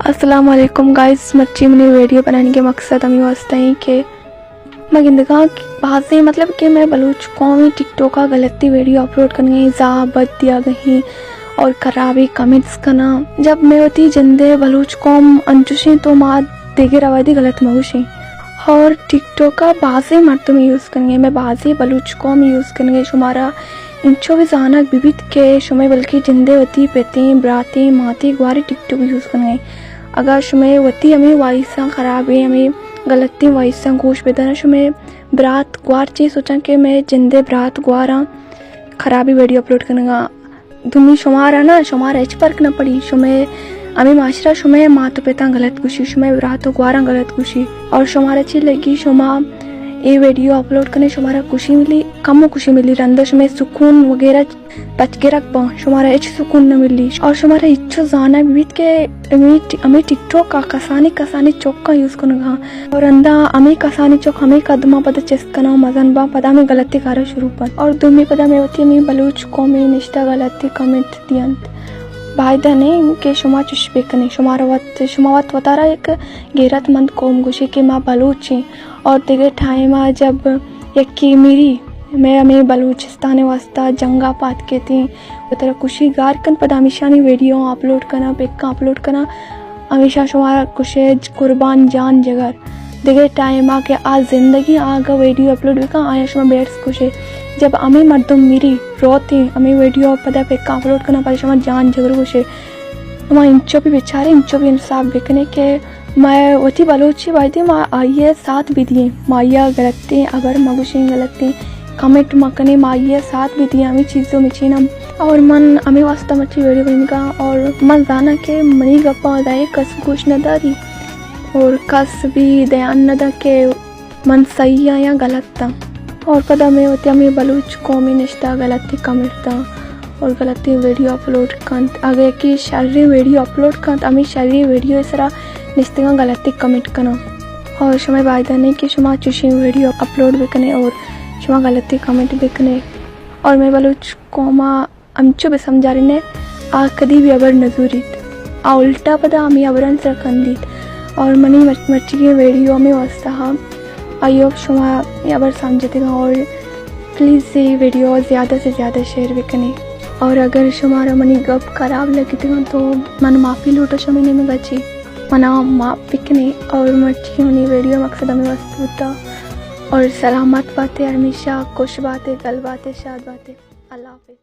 अस्सलाम वालेकुम गाइस। मच्छी मनी वीडियो बनाने के मकसद हमें वास्ते हैं कि मैं गिंदगा बात मतलब कि मैं बलूच कौमी टिकटॉक का गलती वीडियो अपलोड करने जा बद दिया गई और खराबी कमेंट्स करना जब मैं होती जिंदे बलूच कौम अंजुशी तो माँ देगे रवादी गलत मऊशी और टिकटॉक का बाज़ी मरतब यूज़ करेंगे मैं बाज़ी बलूच कौम यूज़ करेंगे शुमारा इंचो भी जाना विविध के शुमे बल्कि जिंदे वती पेती बराती माती गुआरी टिकटॉक यूज़ करेंगे अगर शुमे वती हमें वाइसा ख़राब है हमें गलती वाइसा गोश बेदाना शुमे बरात गुआर चीज़ सोचा कि मैं जिंदे बरात गुआरा ख़राबी वीडियो अपलोड करेंगा दुनी शुमारा ना शुमारा एच फर्क न पड़ी शुमे हमें माशरा शुमे माँ तो पेता गलत खुशी शुमे बरात गुआरा गलत खुशी और शुमारा अच्छी लगी शुमा ये वीडियो अपलोड करने शुमारा खुशी मिली कम खुशी मिली रंदर शुमे सुकून वगैरह बच के रख पाऊँ शुमारा एच सुकून न मिली और शुमारा इच्छो जाना विविध के हमें टिकटॉक का कसानी चौक का यूज़ करना और अंदा हमें कसानी चौक हमें कदमा पता चेस करना मजन बा पता में गलती कारा शुरू पर और दुमी पता में होती हमें बलूच कौमी निश्ता गलती कमेंट दियंत बायदा नहीं कि शुमा चुशबे कने शुमावत वतारा एक गैरतमंद कौम गुशी के माँ बलूची और तेरे टाइम जब यकी मेरी मैं हमें बलूचिस्तान वास्ता जंगा पात के थी तरह खुशी गार कन पद हमेशा नहीं वीडियो अपलोड करना पेक्का अपलोड करना हमेशा शुमारा कुशे कुर्बान जान जगर देखे टाइम आके आज जिंदगी आगा वीडियो अपलोड भी कहाँ आया शुमा बेट्स कुशे जब हमें मर्दम मेरी रोती हमें वीडियो पता पेक्का अपलोड करना पाए शुमा जान जगर कुशे हमारे इंचो भी बेचारे इंचो भी इंसाफ देखने के मैं वती बलूची बाई माँ आइए साथ भी दिए माइया गलती अगर मगुशी गलती कमेंट मकने माइया साथ भी दिए हमें चीज़ों में चीना और मन हमें वास्ता मच्छी वीडियो बन का और मन जाना के मनी गप्पा दाए कस कुछ न दारी और कस भी दयान न दा के मन सही है या गलत था और पता में होती हमें बलूच कौमी निश्ता गलती कमेंट था और गलती वीडियो अपलोड कर अगर कि शर्री वीडियो अपलोड कर हमें शर्री वीडियो इस तरह निश्ते का गलती कमेंट करना और शुमा वायदा नहीं कि शुमा चुशी वीडियो अपलोड भी करने और शुमा गलती कमेंट भी करने और मैं बलूच कौमा अमचो भी समझा रही ने आ कदी भी अबर नजूरी आ उल्टा पता हमें अबरन से कंदीत और मनी मच्छी की वीडियो में वास्ता हाँ आइयो शुमा अबर समझते हैं और प्लीज़ ये वीडियो ज़्यादा से ज़्यादा शेयर भी करने और अगर शुमारा मनी गप खराब लगी थी तो मन माफ़ी लूटो शमीने में गची मना माफ पिकने और मच्छी मनी वीडियो मकसद हमें वस्तु होता और सलामत बातें हमेशा खुश बातें गल बातें शाद बातें अल्लाह हाफिज़।